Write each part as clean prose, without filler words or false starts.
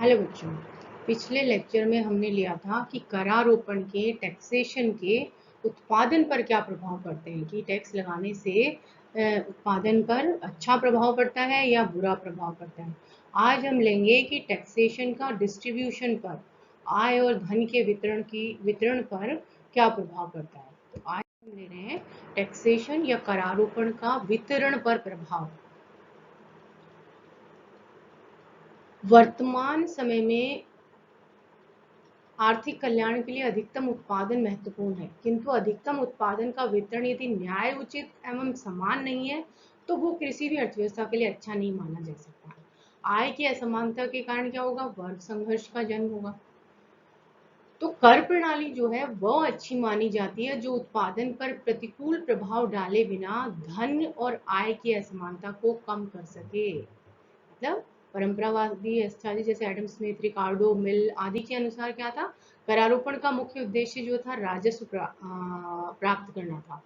Hello बच्चों। पिछले lecture में हमने लिया था कि करारोपण के टैक्सेशन के उत्पादन पर क्या प्रभाव पड़ते हैं, कि टैक्स लगाने से उत्पादन पर अच्छा प्रभाव पड़ता है या बुरा प्रभाव पड़ता है। आज हम लेंगे कि टैक्सेशन का डिस्ट्रीब्यूशन पर, आय और धन के वितरण पर क्या प्रभाव पड़ता है। तो आज हम ले रहे हैं टैक्सेशन या करारोपण का वितरण पर प्रभाव। वर्तमान समय में आर्थिक कल्याण के लिए अधिकतम उत्पादन महत्वपूर्ण है, किंतु अधिकतम उत्पादन का वितरण यदि न्याय उचित एवं समान नहीं है तो वो किसी भी अर्थव्यवस्था के लिए अच्छा नहीं माना जा सकता। आय की असमानता के कारण क्या होगा? वर्ग संघर्ष का जन्म होगा। तो कर प्रणाली जो है वह अच्छी मानी जाती है जो उत्पादन पर प्रतिकूल प्रभाव डाले बिना धन और आय की असमानता को कम कर सके। मतलब परंपरावादी अर्थशास्त्री जैसे एडम स्मिथ, रिकार्डो, मिल आदि के अनुसार क्या था? करारोपण का मुख्य उद्देश्य जो था राजस्व प्राप्त करना था।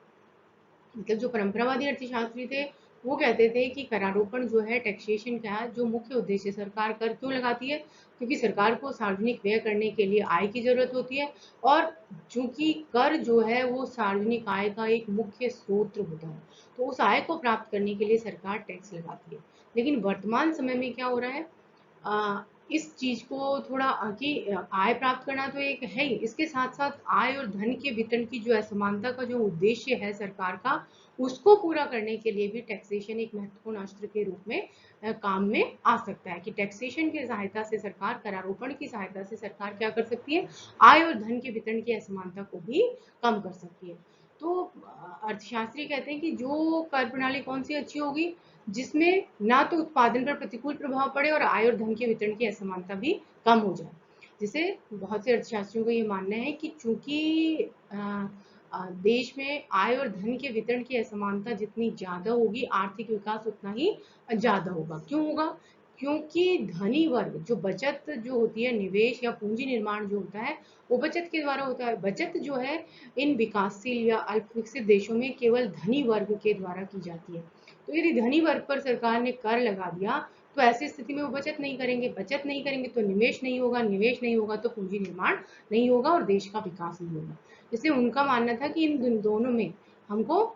मतलब जो परंपरावादी अर्थशास्त्री थे वो कहते थे कि करारोपण जो है, टैक्सेशन का जो मुख्य उद्देश्य, सरकार कर क्यों लगाती है? क्योंकि सरकार को सार्वजनिक व्यय करने के लिए आय की जरूरत होती है, और चूंकि कर जो है वो सार्वजनिक आय का एक मुख्य स्रोत होता है, तो उस आय को प्राप्त करने के लिए सरकार टैक्स लगाती है। लेकिन वर्तमान समय में क्या हो रहा है? इस चीज को थोड़ा कि आय प्राप्त करना तो एक है ही, इसके साथ साथ आय और धन के वितरण की जो असमानता का जो उद्देश्य है सरकार का, उसको पूरा करने के लिए भी टैक्सेशन एक महत्वपूर्ण अस्त्र के रूप में काम में आ सकता है। कि टैक्सेशन की सहायता से सरकार, करारोपण की सहायता से सरकार क्या कर सकती है? आय और धन के वितरण की असमानता को भी कम कर सकती है। तो अर्थशास्त्री कहते हैं कि जो कर प्रणाली कौन सी अच्छी होगी? जिसमें ना तो उत्पादन पर प्रतिकूल प्रभाव पड़े और आय और धन के वितरण की असमानता भी कम हो जाए। जैसे बहुत से अर्थशास्त्रियों का ये मानना है कि चूंकि देश में आय और धन के वितरण की असमानता जितनी ज्यादा होगी, आर्थिक विकास उतना ही ज्यादा होगा। क्यों होगा? क्योंकि धनी वर्ग जो बचत जो होती है, निवेश या पूंजी निर्माण जो होता है, वो बचत के द्वारा होता है। बचत जो है इन विकासशील या अल्प विकसित देशों में केवल धनी वर्ग के द्वारा की जाती है। तो यदि धनी वर्ग पर सरकार ने कर लगा दिया तो ऐसी स्थिति में वो बचत नहीं करेंगे, बचत नहीं करेंगे तो निवेश नहीं होगा, निवेश नहीं होगा तो पूंजी निर्माण नहीं होगा और देश का विकास नहीं होगा। इसलिए उनका मानना था कि इन दोनों में हमको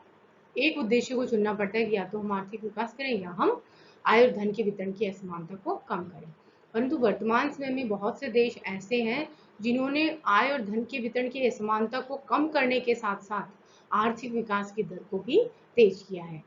एक उद्देश्य को चुनना पड़ता है कि या तो हम आर्थिक विकास करें या हम आय और धन के वितरण की असमानता को कम करें। परंतु वर्तमान समय में बहुत से देश ऐसे हैं जिन्होंने आय और धन के वितरण की असमानता को कम करने के साथ साथ आर्थिक विकास की दर को भी तेज किया है।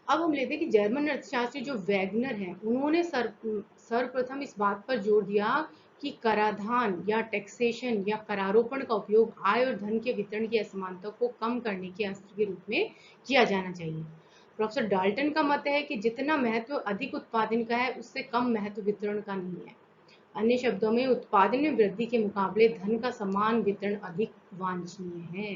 अब हम लेते हैं कि जर्मन अर्थशास्त्री जो वैगनर हैं, उन्होंने सर्वप्रथम इस बात पर जोर दिया कि कराधान या टैक्सेशन या करारोपण का उपयोग आय और धन के वितरण की असमानता को कम करने के अस्त्र के रूप में किया जाना चाहिए। प्रोफेसर डाल्टन का मत है कि जितना महत्व अधिक उत्पादन का है, उससे कम महत्व वितरण का नहीं है। अन्य शब्दों में, उत्पादन में वृद्धि के मुकाबले धन का समान वितरण अधिक वांछनीय है।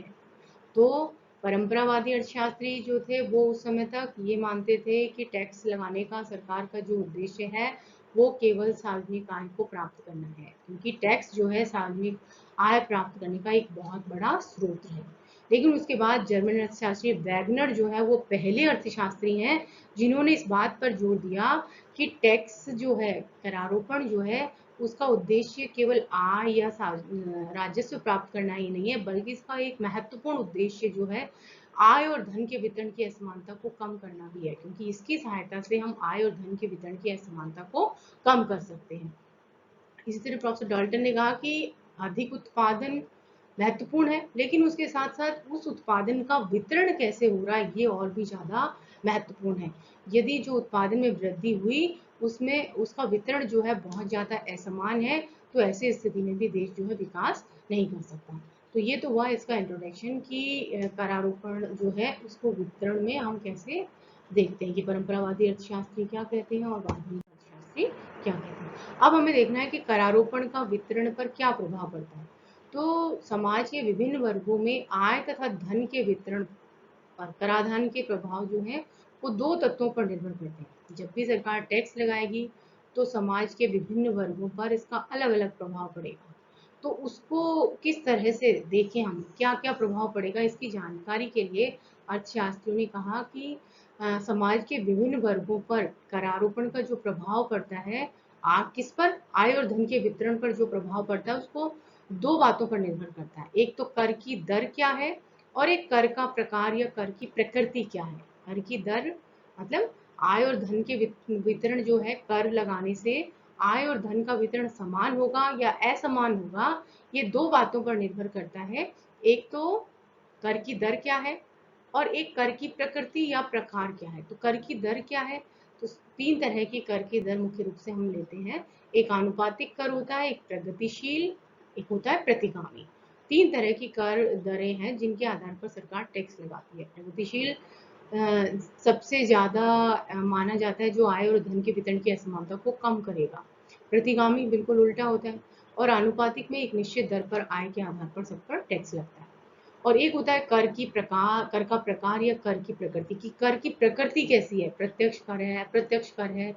तो परंपरावादी अर्थशास्त्री जो थे वो उस समय तक ये मानते थे कि टैक्स लगाने का सरकार का जो उद्देश्य है वो केवल सार्वजनिक आय को प्राप्त करना है, क्योंकि टैक्स जो है सार्वजनिक आय प्राप्त करने का एक बहुत बड़ा स्रोत है। लेकिन उसके बाद जर्मन अर्थशास्त्री वैगनर जो है वो पहले अर्थशास्त्री हैं जिन्होंने इस बात पर जोर दिया कि टैक्स जो है, करारोपण जो है, उसका उद्देश्य केवल आय या राजस्व प्राप्त करना ही नहीं है, बल्कि इसका एक महत्वपूर्ण उद्देश्य जो है आय और धन के वितरण की असमानता को कम करना भी है, क्योंकि इसकी सहायता से हम आय और धन के वितरण की असमानता को कम कर सकते हैं। इसी तरह प्रोफेसर डाल्टन ने कहा कि अधिक उत्पादन महत्वपूर्ण है, लेकिन उसके साथ साथ उस उत्पादन का वितरण कैसे हो रहा है ये और भी ज्यादा महत्वपूर्ण है। यदि जो उत्पादन में वृद्धि हुई उसमें उसका वितरण जो है बहुत ज्यादा असमान है, तो ऐसी स्थिति में भी देश जो है विकास नहीं कर सकता। तो ये तो हुआ इसका इंट्रोडक्शन कि करारोपण जो है उसको वितरण में हम कैसे देखते हैं कि परंपरावादी अर्थशास्त्री क्या कहते हैं और आधुनिक अर्थशास्त्री क्या कहते हैं। अब हमें देखना है कि करारोपण का वितरण पर क्या प्रभाव पड़ता है। तो समाज के विभिन्न वर्गों में आय तथा धन के वितरण पर कराधान के प्रभाव जो है वो दो तत्वों पर निर्भर करते हैं। जब भी सरकार टैक्स लगाएगी तो समाज के विभिन्न वर्गों पर इसका अलग अलग प्रभाव पड़ेगा। तो उसको किस तरह से देखें, हम क्या क्या प्रभाव पड़ेगा, इसकी जानकारी के लिए अर्थशास्त्रियों ने कहा कि समाज के विभिन्न वर्गों पर करारोपण का जो प्रभाव पड़ता है किस पर? आय और धन के वितरण पर जो प्रभाव पड़ता है उसको दो बातों पर निर्भर करता है। एक तो कर की दर क्या है और एक कर का प्रकार या कर की प्रकृति क्या है। कर की दर मतलब आय और धन के वितरण जो है, कर लगाने से आय और धन का वितरण समान होगा या असमान होगा, ये दो बातों पर निर्भर करता है। एक तो कर की दर क्या है और एक कर की प्रकृति या प्रकार क्या है। तो कर की दर क्या है? तो तीन तरह की कर की दर मुख्य रूप से हम लेते हैं। एक आनुपातिक कर होता है, एक प्रगतिशील, एक होता है प्रतिगामी। तीन तरह की कर दरें हैं जिनके आधार पर सरकार टैक्स लगाती है। प्रगतिशील सबसे ज्यादा माना जाता है, जो आय और धन के वितरण की असमानता को कम करेगा। प्रतिगामी बिल्कुल उल्टा होता है और आनुपातिक में एक निश्चित दर पर आय के आधार पर सब पर टैक्स लगता है। और एक होता है कर की प्रकार, कर का प्रकार या कर की प्रकृति। की कर की प्रकृति कैसी है? प्रत्यक्ष कर है, अप्रत्यक्ष कर है,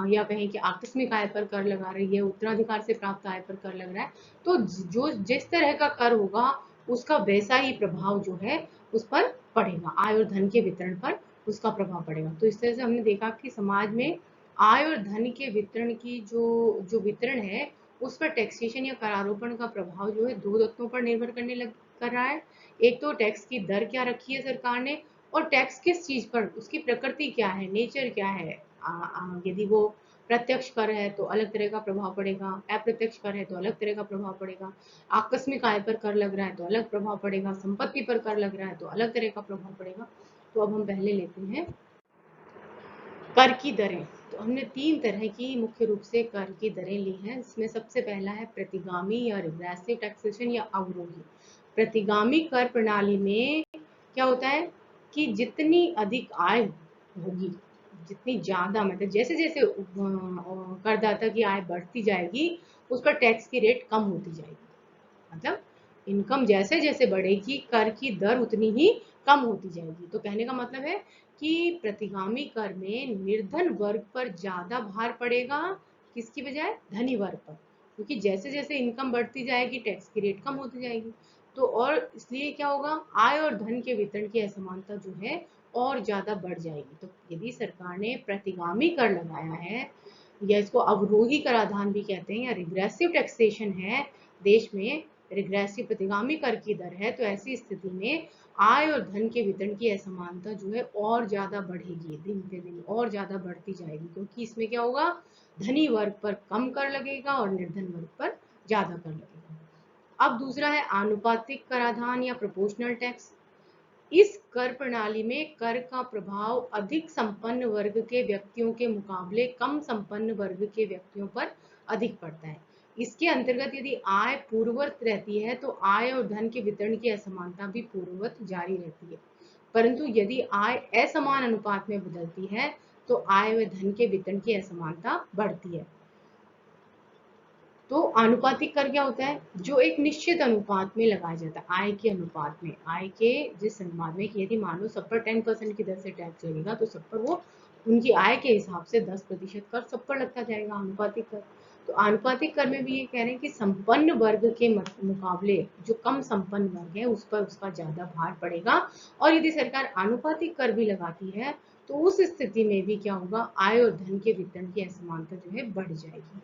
या कहें कि आकस्मिक आय पर कर लगा रही है, उत्तराधिकार से प्राप्त आय पर कर लग रहा है। तो जो जिस तरह का कर होगा उसका वैसा ही प्रभाव जो है उस पर पड़ेगा, आय और धन के वितरण पर उसका प्रभाव पड़ेगा। तो इस तरह से हमने देखा कि समाज में आय और धन के वितरण की जो जो वितरण है उस पर टैक्सेशन या करारोपण का प्रभाव जो है दो तत्वों पर निर्भर करने लग कर रहा है। एक तो टैक्स की दर क्या रखी है सरकार ने, और टैक्स किस चीज पर, उसकी प्रकृति क्या है, नेचर क्या है। यदि वो प्रत्यक्ष कर है तो अलग तरह का प्रभाव पड़ेगा, अप्रत्यक्ष कर है तो अलग तरह का प्रभाव पड़ेगा, आकस्मिक आय पर कर लग रहा है तो अलग प्रभाव पड़ेगा, संपत्ति पर कर लग रहा है तो अलग तरह का प्रभाव पड़ेगा। तो अब हम पहले लेते हैं कर की दरें। तो हमने तीन तरह की मुख्य रूप से कर की दरें ली हैं। इसमें सबसे पहला है प्रतिगामी या रिग्रेसिव टैक्सेशन या अवरोही। प्रतिगामी कर प्रणाली में क्या होता है कि जितनी अधिक आय होगी, जितनी ज्यादा मतलब जैसे जैसे करदाता की आय बढ़ती जाएगी उस पर टैक्स की रेट कम होती जाएगी। मतलब इनकम जैसे जैसे बढ़ेगी कर की दर उतनी ही कम होती जाएगी। तो कहने का मतलब है कि प्रतिगामी कर में निर्धन वर्ग पर ज्यादा भार पड़ेगा, किसकी बजाय? धनी वर्ग पर। क्योंकि जैसे जैसे इनकम बढ़ती जाएगी टैक्स की रेट कम होती जाएगी। तो और इसलिए क्या होगा, आय और धन के वितरण की असमानता जो है और ज्यादा बढ़ जाएगी। तो यदि सरकार ने प्रतिगामी कर लगाया है या इसको अवरोही कराधान भी कहते हैं या रिग्रेसिव टैक्सेशन है देश में, रिग्रेसिव प्रतिगामी कर की दर है, तो ऐसी स्थिति में आय और धन के वितरण की असमानता जो है और ज्यादा बढ़ेगी, दिन पे दिन और ज्यादा बढ़ती जाएगी। क्योंकि इसमें क्या होगा, धनी वर्ग पर कम कर लगेगा और निर्धन वर्ग पर ज्यादा कर लगेगा। अब दूसरा है आनुपातिक कराधान या प्रोपोर्शनल टैक्स। इस कर प्रणाली में कर का प्रभाव अधिक संपन्न वर्ग के व्यक्तियों के मुकाबले कम संपन्न वर्ग के व्यक्तियों पर अधिक पड़ता है। इसके अंतर्गत यदि आय पूर्ववत रहती है तो आय और धन के वितरण की असमानता भी पूर्ववत जारी रहती है। परंतु यदि आय असमान अनुपात में बदलती है तो आय व धन के वितरण की असमानता बढ़ती है। तो आनुपातिक कर क्या होता है, जो एक निश्चित अनुपात में लगाया जाता है, आय के अनुपात में, आय के जिस अनुपात में कि यदि मान लो सब पर 10% की दर से टैक्स लगेगा तो सब पर वो उनकी आय के हिसाब से 10% कर सब पर लगता जाएगा, आनुपातिक कर। तो आनुपातिक कर में भी ये कह रहे हैं कि संपन्न वर्ग के मुकाबले जो कम संपन्न वर्ग है उस पर उसका ज्यादा भार पड़ेगा। और यदि सरकार आनुपातिक कर भी लगाती है तो उस स्थिति में भी क्या होगा, आय और धन के वितरण की असमानता जो है बढ़ जाएगी।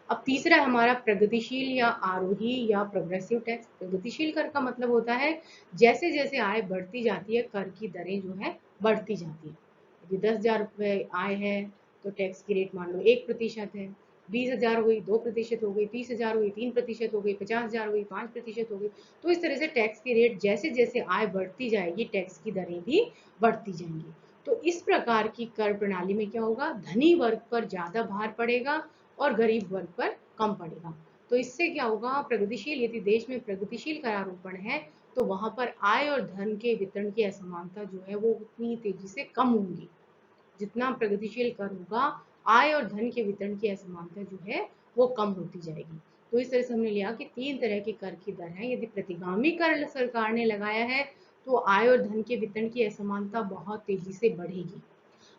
अब तीसरा है हमारा प्रगतिशील या आरोही या प्रोग्रेसिव टैक्स। प्रगतिशील कर का मतलब होता है जैसे जैसे आय बढ़ती जाती है कर की दरें जो है बढ़ती जाती है। यदि 10,000 रुपये आय है तो टैक्स की रेट मान लो 1% है, 20,000 हो गई 2% हो गई, 30,000 हो गई 3% हो गई, 50,000 हो गई 5% हो गई। तो इस तरह से टैक्स की रेट जैसे जैसे आय बढ़ती जाएगी टैक्स की दरें भी बढ़ती जाएंगी। तो इस प्रकार की कर प्रणाली में क्या होगा, धनी वर्ग पर ज्यादा भार पड़ेगा और गरीब वर्ग पर कम पड़ेगा। तो इससे क्या होगा, प्रगतिशील यदि देश में प्रगतिशील करारोपण है तो वहां पर आय और धन के वितरण की असमानता जो है वो उतनी तेजी से कम होगी। जितना प्रगतिशील कर होगा आय और धन के वितरण की असमानता जो है वो कम होती जाएगी। तो इस तरह से हमने लिया कि तीन तरह के कर की दर है। यदि प्रतिगामी कर सरकार ने लगाया है तो आय और धन के वितरण की असमानता बहुत तेजी से बढ़ेगी।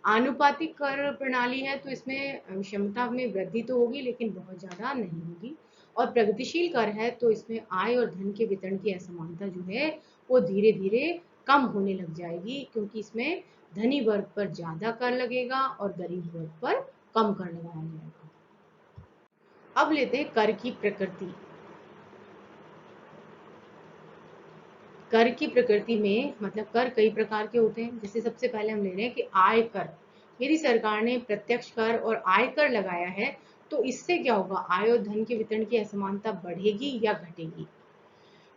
आनुपातिक कर प्रणाली है तो इसमें क्षमता में वृद्धि तो होगी लेकिन बहुत ज्यादा नहीं होगी। और प्रगतिशील कर है तो इसमें आय और धन के वितरण की असमानता जो है वो धीरे धीरे कम होने लग जाएगी, क्योंकि इसमें धनी वर्ग पर ज्यादा कर लगेगा और गरीब वर्ग पर कम कर लगाया जाएगा। अब लेते हैं कर की प्रकृति। कर की प्रकृति में मतलब कर कई प्रकार के होते हैं। जैसे सबसे पहले हम ले रहे हैं कि आय कर। यदि सरकार ने प्रत्यक्ष कर और आय कर लगाया है तो इससे क्या होगा, आय और धन के वितरण की असमानता बढ़ेगी या घटेगी।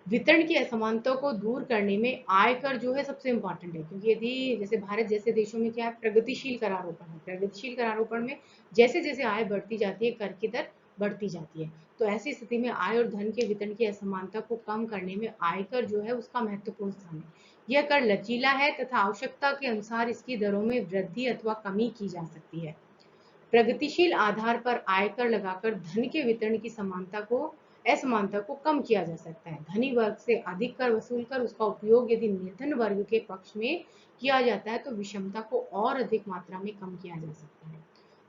वितरण की असमानता को दूर करने में आयकर जो है सबसे इम्पोर्टेंट है, क्योंकि यदि जैसे भारत जैसे देशों में क्या है, प्रगतिशील करारोपण है। प्रगतिशील करारोपण में जैसे जैसे आय बढ़ती जाती है कर की दर बढ़ती जाती है। तो ऐसी स्थिति में आय और धन के वितरण की असमानता को कम करने में आयकर जो है उसका महत्वपूर्ण स्थान है। यह कर लचीला है तथा आवश्यकता के अनुसार इसकी दरों में वृद्धि अथवा कमी की जा सकती है। प्रगतिशील आधार पर आयकर लगाकर धन के वितरण की समानता को असमानता को कम किया जा सकता है। धनी वर्ग से अधिक कर वसूल कर उसका उपयोग यदि निर्धन वर्ग के पक्ष में किया जाता है तो विषमता को और अधिक मात्रा में कम किया जा सकता है।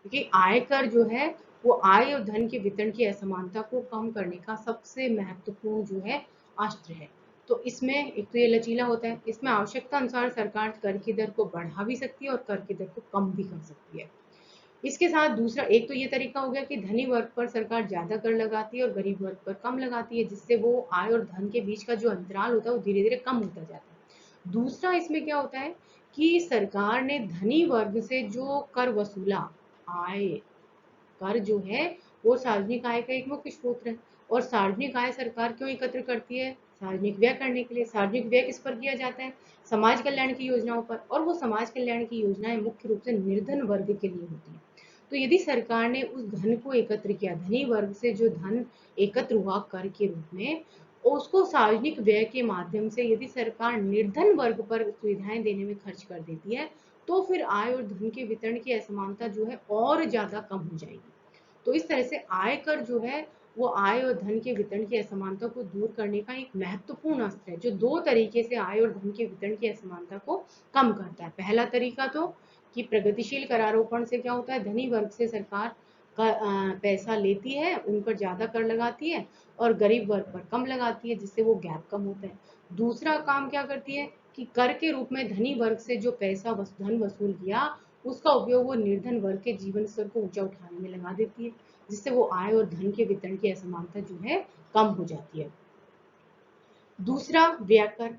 क्योंकि आयकर जो है वो आय और धन के वितरण की असमानता को कम करने का सबसे महत्वपूर्ण जो है अस्त्र है। तो इसमें एक तो ये लचीला होता है, इसमें आवश्यकता अनुसार सरकार कर की दर को बढ़ा भी सकती है और कर की दर को कम भी कर सकती है। इसके साथ दूसरा एक तो ये तरीका हो गया कि धनी वर्ग पर सरकार ज्यादा कर लगाती है और गरीब वर्ग पर कम लगाती है, जिससे वो आय और धन के बीच का जो अंतराल होता है वो धीरे धीरे कम होता जाता है। दूसरा इसमें क्या होता है कि सरकार ने धनी वर्ग से जो कर वसूला, आय कर जो है वो सार्वजनिक आय का एक मुख्य स्रोत है। और सार्वजनिक आय सरकार क्यों एकत्र करती है, सार्वजनिक व्यय करने के लिए। सार्वजनिक व्यय किस पर किया जाता है, समाज कल्याण की योजनाओं पर। और वो समाज कल्याण की योजनाएं मुख्य रूप से निर्धन वर्ग के लिए होती है। तो यदि सरकार ने उस धन को एकत्र किया, धनी वर्ग से जो धन एकत्र हुआ कर के रूप में, उसको सार्वजनिक व्यय के माध्यम से यदि सरकार निर्धन वर्ग पर सुविधाएं देने में खर्च कर देती है तो फिर आय और धन के वितरण की असमानता जो है और ज्यादा कम हो जाएगी। तो इस तरह से आयकर जो है वो आय और धन के वितरण की असमानता को दूर करने का एक महत्वपूर्ण अस्त्र है, जो दो तरीके से आय और धन के वितरण की असमानता को कम करता है। पहला तरीका तो कि प्रगतिशील करारोपण से क्या होता है, धनी वर्ग से सरकार का पैसा लेती है, उन पर ज्यादा कर लगाती है और गरीब वर्ग पर कम लगाती है, जिससे वो गैप कम होता है। दूसरा काम क्या करती है कि कर के रूप में धनी वर्ग से जो पैसा धन वसूल किया उसका उपयोग वो निर्धन वर्ग के जीवन स्तर को ऊंचा उठाने में लगा देती है, जिससे वो आय और धन के वितरण की असमानता जो है कम हो जाती है। दूसरा व्यय कर।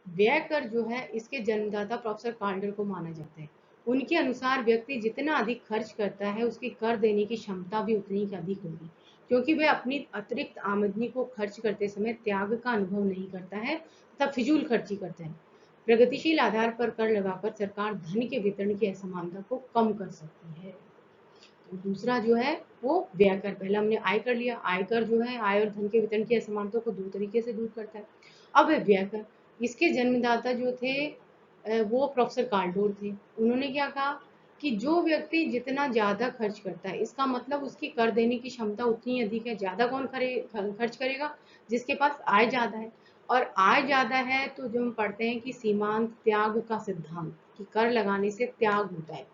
व्यय कर जो है इसके जन्मदाता प्रोफेसर कार्डर को माना जाता है। उनके अनुसार व्यक्ति जितना अधिक खर्च करता है उसकी कर देने की क्षमता भी उतनी ही अधिक होगी, क्योंकि वह अपनी अतिरिक्त आमदनी को खर्च करते समय त्याग का अनुभव नहीं करता है तथा फिजूल खर्ची करता है। प्रगतिशील आधार पर कर लगाकर सरकार धन के वितरण की असमानता को कम कर सकती है। तो दूसरा जो है वो व्यय कर। पहला हमने आय कर लिया, आयकर जो है आय और धन के वितरण की असमानता को दो तरीके से दूर करता है। अब है व्यय कर। इसके जन्मदाता जो थे वो प्रोफेसर कार्डोर थे। उन्होंने क्या कहा कि जो व्यक्ति जितना ज्यादा खर्च करता है इसका मतलब उसकी कर देने की क्षमता उतनी अधिक है। ज्यादा कौन खर्च करेगा, जिसके पास आय ज्यादा है। और आय ज्यादा है तो जो हम पढ़ते हैं कि सीमांत त्याग का सिद्धांत, कि कर लगाने से त्याग होता है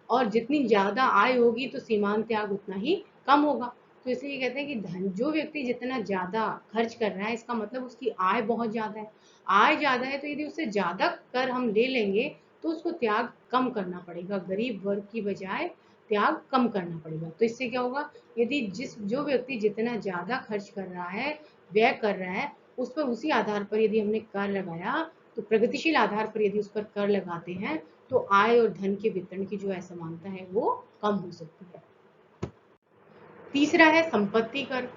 और जितनी ज्यादा आय होगी तो सीमांत त्याग उतना ही कम होगा। तो इसलिए कहते हैं कि धन जो व्यक्ति जितना ज्यादा खर्च कर रहा है इसका मतलब उसकी आय बहुत ज्यादा है। आय ज्यादा है तो यदि उससे ज्यादा कर हम ले लेंगे तो उसको त्याग कम करना पड़ेगा, गरीब वर्ग की बजाय त्याग कम करना पड़ेगा। तो इससे क्या होगा, यदि जो व्यक्ति जितना ज्यादा खर्च कर रहा है, व्यय कर रहा है, उस पर उसी आधार पर यदि हमने कर लगाया तो प्रगतिशील आधार पर यदि उस पर कर लगाते हैं तो आय और धन के वितरण की जो असमानता है वो कम हो सकती है। तीसरा है संपत्ति कर।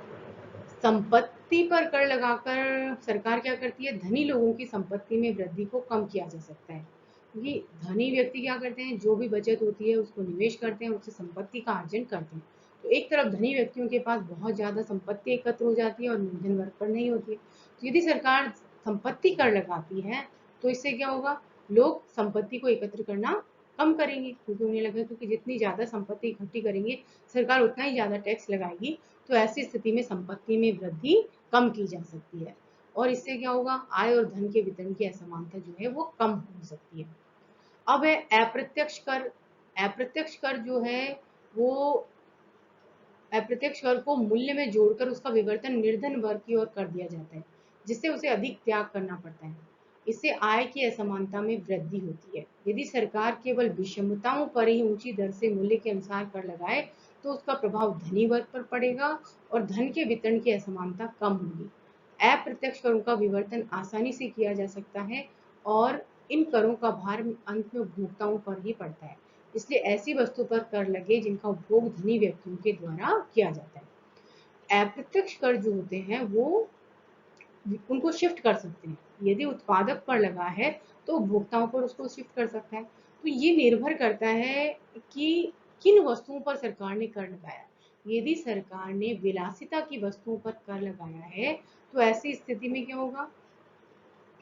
संपत्ति पर कर लगाकर सरकार क्या करती है, धनी लोगों की संपत्ति में वृद्धि को कम किया जा सकता है। क्योंकि धनी व्यक्ति क्या करते हैं, जो भी बचत होती है उसको निवेश करते हैं, उससे संपत्ति का अर्जन करते हैं। तो एक तरफ धनी व्यक्तियों के पास बहुत ज्यादा संपत्ति एकत्र हो जाती है और निर्धन वर्ग पर नहीं होती है। तो यदि सरकार संपत्ति कर लगाती है तो इससे क्या होगा, लोग संपत्ति को एकत्र करना कम करेंगे, क्योंकि उन्हें लगेगा क्योंकि जितनी ज्यादा संपत्ति इकट्ठी करेंगे सरकार उतना ही ज्यादा टैक्स लगाएगी। तो ऐसी स्थिति में संपत्ति में वृद्धि कम की जा सकती है और इससे क्या होगा, आय और धन के वितरण की असमानता जो है वो कम हो सकती है। अब है अप्रत्यक्ष कर। अप्रत्यक्ष कर जो है वो अप्रत्यक्ष कर को मूल्य में जोड़कर उसका विवर्तन निर्धन वर्ग की ओर कर दिया जाता है, जिससे उसे अधिक त्याग करना पड़ता है। इससे आय की असमानता में वृद्धि होती है। यदि सरकार केवल विषमताओं पर ही ऊंची दर से मूल्य के अनुसार कर लगाए तो उसका प्रभाव धनी वर्ग पर पड़ेगा और धन के वितरण की असमानता कम होगी। अप्रत्यक्ष करों का विवर्तन आसानी से किया जा सकता है और इन करों का भार अंत में उपभोक्ताओं पर ही पड़ता है। इसलिए ऐसी वस्तु पर कर लगे जिनका उपभोग धनी व्यक्तियों के द्वारा किया जाता है। अप्रत्यक्ष कर जो होते हैं वो उनको शिफ्ट कर सकते हैं। यदि उत्पादक पर लगा है तो उपभोक्ताओं पर उसको शिफ्ट कर सकता है। तो ये निर्भर करता है कि किन वस्तुओं पर सरकार ने कर लगाया। यदि सरकार ने विलासिता की वस्तुओं पर कर लगाया है तो ऐसी स्थिति में क्या होगा,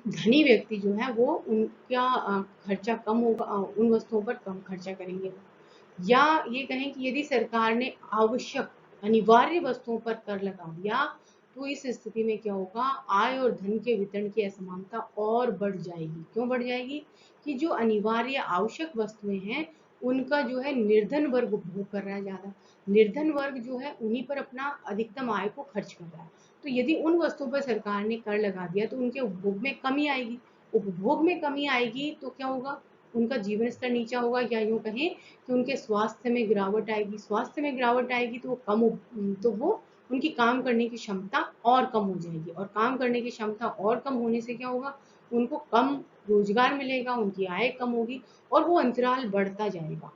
धनी व्यक्ति जो है वो उनका खर्चा कम होगा, उन वस्तुओं पर कम खर्चा करेंगे। या ये कहें कि यदि सरकार ने आवश्यक अनिवार्य वस्तुओं पर कर लगा दिया तो इस स्थिति में क्या होगा, आय और धन के वितरण की असमानता और बढ़ जाएगी। क्यों बढ़ जाएगी? कि जो अनिवार्य आवश्यक वस्तुएं हैं उनका जो है निर्धन वर्ग उपभोग कर रहा है ज्यादा। निर्धन वर्ग जो है उन्हीं पर अपना अधिकतम आय को खर्च कर रहा है। तो यदि उन वस्तुओं पर सरकार ने कर लगा दिया तो उनके उपभोग में कमी आएगी। उपभोग में कमी आएगी तो क्या होगा, उनका जीवन स्तर नीचा होगा, या यूं कहें कि उनके स्वास्थ्य में गिरावट आएगी। स्वास्थ्य में गिरावट आएगी तो वो उनकी काम करने की क्षमता और कम हो जाएगी, और काम करने की क्षमता और कम होने से क्या होगा, उनको कम रोजगार मिलेगा, उनकी आय कम होगी और वो अंतराल बढ़ता जाएगा।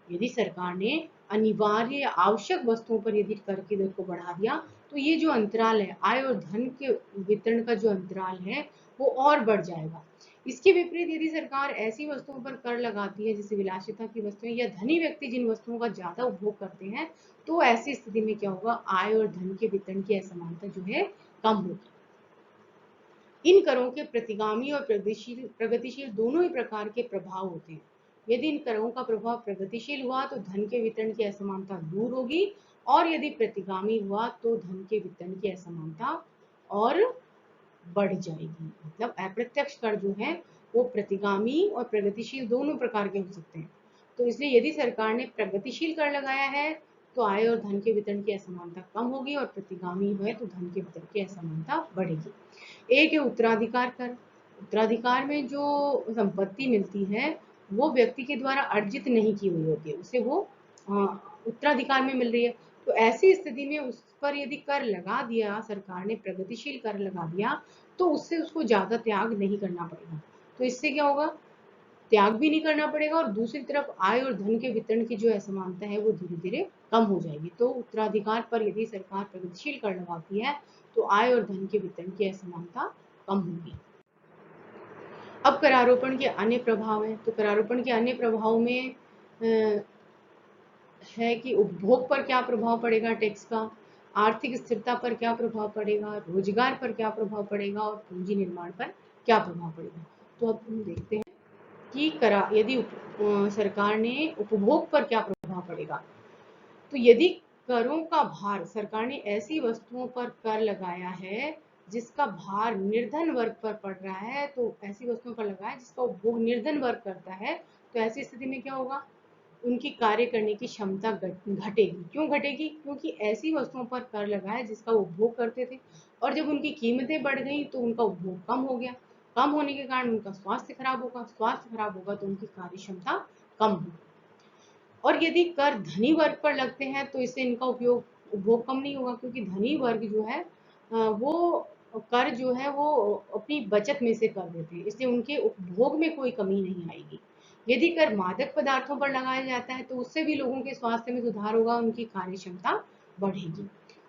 यदि सरकार ने अनिवार्य या आवश्यक वस्तुओं पर यदि कर की दर को बढ़ा दिया तो ये जो अंतराल है, आय और धन के वितरण का जो अंतराल है वो और बढ़ जाएगा। इसके विपरीत यदि सरकार ऐसी वस्तुओं पर कर लगाती है जैसे विलासिता की वस्तुएं या धनी व्यक्ति जिन वस्तुओं का ज्यादा उपभोग करते हैं, तो ऐसी स्थिति में क्या होगा, आय और धन के वितरण की असमानता जो है कम होगी। इन करों के प्रतिगामी और प्रगतिशील प्रगतिशील दोनों ही प्रकार के प्रभाव होते हैं। यदि इन करों का प्रभाव प्रगतिशील हुआ तो धन के वितरण की असमानता दूर होगी, और यदि प्रतिगामी हुआ तो धन के वितरण की असमानता और बढ़ जाएगी। मतलब अप्रत्यक्ष कर जो है वो प्रतिगामी और प्रगतिशील दोनों प्रकार के हो सकते हैं। तो इसलिए यदि सरकार ने प्रगतिशील कर लगाया है तो आय और धन के वितरण की असमानता कम होगी, और प्रतिगामी है तो धन के वितरण की असमानता बढ़ेगी। एक है उत्तराधिकार कर। उत्तराधिकार में जो संपत्ति मिलती है वो व्यक्ति के द्वारा अर्जित नहीं की हुई होती है, उसे वो उत्तराधिकार में मिल रही है। तो ऐसी स्थिति में उस पर यदि कर लगा दिया, सरकार ने प्रगतिशील कर लगा दिया, तो उससे उसको ज्यादा त्याग नहीं करना पड़ेगा। तो इससे क्या होगा, त्याग भी नहीं करना पड़ेगा और दूसरी तरफ आय और धन के वितरण की जो असमानता है वो धीरे धीरे कम हो जाएगी। तो उत्तराधिकार पर यदि सरकार प्रगतिशील कर लगाती है तो आय और धन के वितरण की असमानता कम होगी। अब करारोपण के अन्य प्रभाव हैं। तो करारोपण के अन्य प्रभाव में है कि उपभोग पर क्या प्रभाव पड़ेगा टैक्स का, आर्थिक स्थिरता पर क्या प्रभाव पड़ेगा, रोजगार पर क्या प्रभाव पड़ेगा और पूंजी निर्माण पर क्या प्रभाव पड़ेगा। तो अब हम देखते हैं कि यदि सरकार ने उपभोग पर क्या प्रभाव पड़ेगा। तो यदि करों का भार, सरकार ने ऐसी वस्तुओं पर कर लगाया है जिसका भार निर्धन वर्ग पर पड़ रहा है, तो ऐसी वस्तुओं पर लगा है जिसका उपभोग निर्धन वर्ग करता है, तो ऐसी स्थिति में क्या होगा, उनकी कार्य करने की क्षमता घटेगी। क्यों घटेगी? क्योंकि ऐसी वस्तुओं पर कर लगा है जिसका उपभोग करते थे, और जब उनकी कीमतें बढ़ गई तो उनका उपभोग कम हो गया। कम होने के कारण उनका स्वास्थ्य खराब होगा, स्वास्थ्य खराब होगा तो उनकी कार्य क्षमता कम होगी। और यदि कर धनी वर्ग पर लगते हैं तो इससे इनका उपभोग कम नहीं होगा, क्योंकि धनी वर्ग जो है वो कर जो है वो अपनी बचत में से कर देते हैं, इसलिए उनके उपभोग में कोई कमी नहीं आएगी। यदि कर मादक पदार्थों पर लगाया जाता है तो उससे भी लोगों के स्वास्थ्य में सुधार होगा, उनकी कार्य क्षमता बढ़ेगी।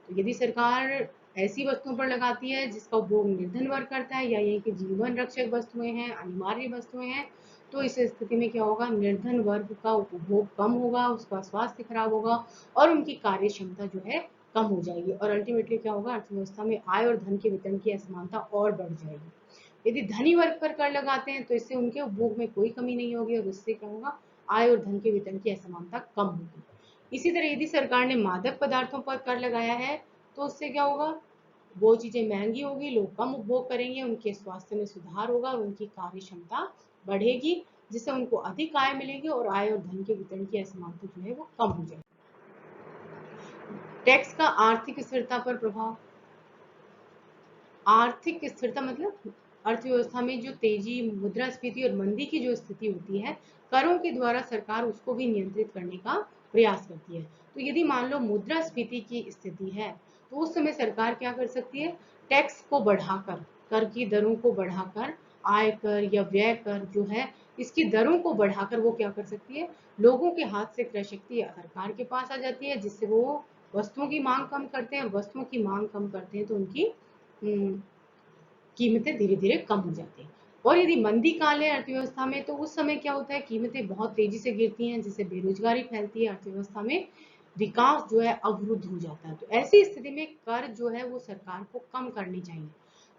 तो यदि सरकार ऐसी वस्तुओं पर लगाती है जिसका उपभोग निर्धन वर्ग करता है, या यही कि जीवन रक्षक वस्तुएं हैं, अनिवार्य वस्तुएं हैं, तो इस स्थिति में क्या होगा, निर्धन वर्ग का उपभोग कम होगा, उसका स्वास्थ्य खराब होगा और उनकी कार्य क्षमता जो है कम हो जाएगी, और अल्टीमेटली क्या होगा, अर्थव्यवस्था में आय और धन के वितरण की असमानता और बढ़ जाएगी। यदि धनी वर्ग पर कर लगाते हैं तो इससे उनके उपभोग में कोई कमी नहीं होगी और इससे क्या होगा, आय और धन के वितरण की असमानता कम होगी। इसी तरह यदि सरकार ने मादक पदार्थों पर कर लगाया है तो उससे क्या होगा, वो चीजें महंगी होगी, लोग कम उपभोग करेंगे, उनके स्वास्थ्य में सुधार होगा और उनकी कार्य क्षमता बढ़ेगी, जिससे उनको अधिक आय मिलेगी और आय और धन के वितरण की असमानता जो है वो कम हो जाएगी। टैक्स का आर्थिक स्थिरता पर प्रभाव। आर्थिक स्थिरता मतलब अर्थव्यवस्था में जो तेजी, मुद्रास्फीति और मंदी की जो स्थिति होती है, करों के द्वारा सरकार उसको भी नियंत्रित करने का प्रयास करती है। तो यदि मान लो मुद्रास्फीति की स्थिति है, तो उस समय सरकार क्या कर सकती है, टैक्स को बढ़ाकर, कर की दरों को बढ़ाकर, आय कर या व्यय कर जो है इसकी दरों को बढ़ाकर वो क्या कर सकती है, लोगों के हाथ से क्रय शक्ति सरकार के पास आ जाती है, जिससे वो वस्तुओं की मांग कम करते हैं। वस्तुओं की मांग कम करते हैं तो उनकी कीमतें धीरे धीरे कम हो जाती हैं। और यदि मंदी काल है अर्थव्यवस्था में, तो उस समय क्या होता है, कीमतें बहुत तेजी से गिरती हैं, जिससे बेरोजगारी फैलती है, अर्थव्यवस्था में विकास जो है अवरुद्ध हो जाता है। तो ऐसी स्थिति में कर जो है वो सरकार को कम करनी चाहिए।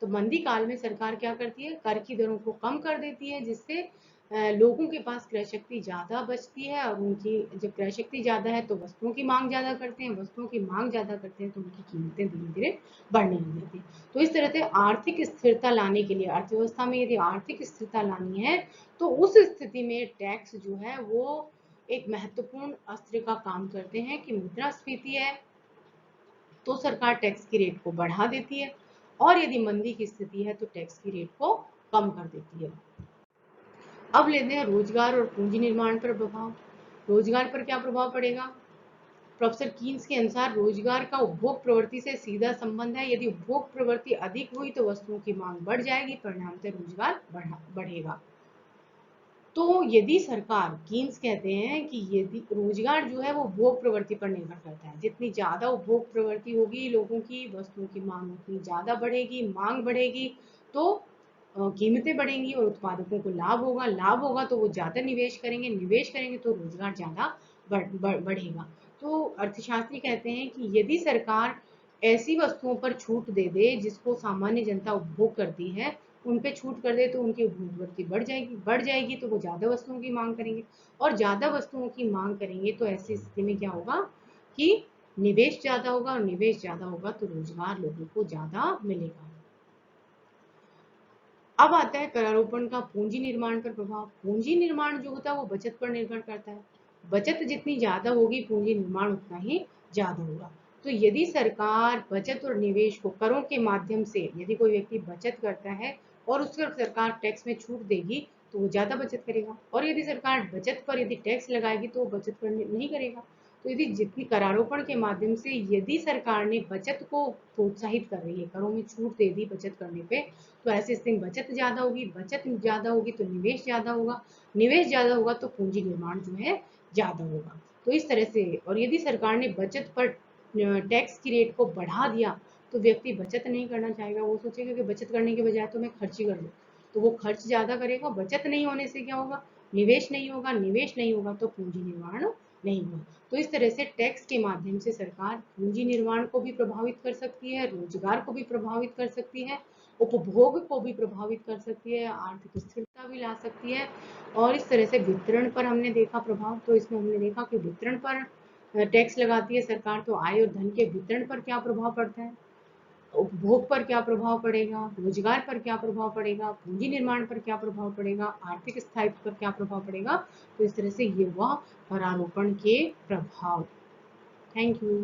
तो मंदी काल में सरकार क्या करती है, कर की दरों को कम कर देती है, जिससे लोगों के पास क्रय शक्ति ज्यादा बचती है, और उनकी जब क्रय शक्ति ज्यादा है तो वस्तुओं की मांग ज्यादा करते हैं, वस्तुओं की मांग ज्यादा करते हैं तो उनकी कीमतें धीरे धीरे बढ़ने लग जाती है। तो इस तरह से आर्थिक स्थिरता लाने के लिए, अर्थव्यवस्था में यदि आर्थिक स्थिरता लानी है, तो उस स्थिति में टैक्स जो है वो एक महत्वपूर्ण अस्त्र का काम करते हैं। कि मुद्रास्फीति है तो सरकार टैक्स की रेट को बढ़ा देती है, और यदि मंदी की स्थिति है तो टैक्स की रेट को कम कर देती है। अब लेते हैं रोजगार और पूंजी निर्माण पर प्रभाव। रोजगार पर क्या प्रभाव पड़ेगा? प्रोफेसर कीन्स के अनुसार रोजगार का उपभोग प्रवृत्ति से सीधा संबंध है। यदि उपभोग प्रवृत्ति अधिक हुई तो वस्तुओं की मांग बढ़ जाएगी, परिणामतः रोजगार बढ़ेगा। तो यदि सरकार, कीन्स कहते हैं कि यदि रोजगार जो है वो उपभोग प्रवृत्ति पर निर्भर करता है, जितनी ज्यादा उपभोग प्रवृत्ति होगी लोगों की, वस्तुओं की मांग उतनी ज्यादा बढ़ेगी, मांग बढ़ेगी तो कीमतें बढ़ेंगी और उत्पादकों को लाभ होगा, लाभ होगा तो वो ज्यादा निवेश करेंगे, निवेश करेंगे तो रोजगार ज्यादा बढ़ेगा। तो अर्थशास्त्री कहते हैं कि यदि सरकार ऐसी वस्तुओं पर छूट दे दे जिसको सामान्य जनता उपभोग करती है, उन पे छूट कर दे तो उनकी उपभोग प्रवृत्ति बढ़ जाएगी तो वो ज्यादा वस्तुओं की मांग करेंगे, और ज्यादा वस्तुओं की मांग करेंगे तो ऐसी स्थिति में क्या होगा कि निवेश ज्यादा होगा, और निवेश ज्यादा होगा तो रोजगार लोगों को ज्यादा मिलेगा। अब आता है करारोपण का पूंजी निर्माण पर प्रभाव। पूंजी निर्माण जो होता है वो बचत पर निर्भर करता है। बचत जितनी ज्यादा होगी पूंजी निर्माण उतना ही ज्यादा होगा। तो यदि सरकार बचत और निवेश को करों के माध्यम से, यदि कोई व्यक्ति बचत करता है और उस पर सरकार टैक्स में छूट देगी तो वो ज्यादा बचत करेगा, और यदि सरकार बचत पर यदि टैक्स लगाएगी तो वो बचत करने नहीं करेगा। तो यदि जितनी करारोपण के माध्यम से यदि सरकार ने बचत को प्रोत्साहित कर रही है, करों में छूट दे दी बचत करने पे, तो ऐसे स्थिति में बचत ज्यादा होगी, बचत ज्यादा होगी तो निवेश ज्यादा होगा, निवेश ज्यादा होगा तो पूंजी निर्माण जो है ज्यादा होगा। तो इस तरह से, और यदि सरकार ने बचत पर टैक्स की रेट को बढ़ा दिया तो व्यक्ति बचत नहीं करना चाहेगा, वो सोचेगा कि बचत करने के बजाय तो मैं खर्च ही कर लूँ, तो वो खर्च ज्यादा करेगा। बचत नहीं होने से क्या होगा, निवेश नहीं होगा, निवेश नहीं होगा तो पूंजी निर्माण नहीं होगा। तो इस तरह से टैक्स के माध्यम से सरकार पूंजी निर्माण को भी प्रभावित कर सकती है, रोजगार को भी प्रभावित कर सकती है, उपभोग को भी प्रभावित कर सकती है, आर्थिक स्थिरता भी ला सकती है। और इस तरह से वितरण पर हमने देखा प्रभाव, तो इसमें हमने देखा कि वितरण पर टैक्स लगाती है सरकार, तो आय और धन के वितरण पर क्या प्रभाव पड़ता है, उपभोग पर क्या प्रभाव पड़ेगा, रोजगार पर क्या प्रभाव पड़ेगा, पूंजी निर्माण पर क्या प्रभाव पड़ेगा, आर्थिक स्थायित्व पर क्या प्रभाव पड़ेगा। तो इस तरह से ये हुआ करारोपण के प्रभाव। Thank you.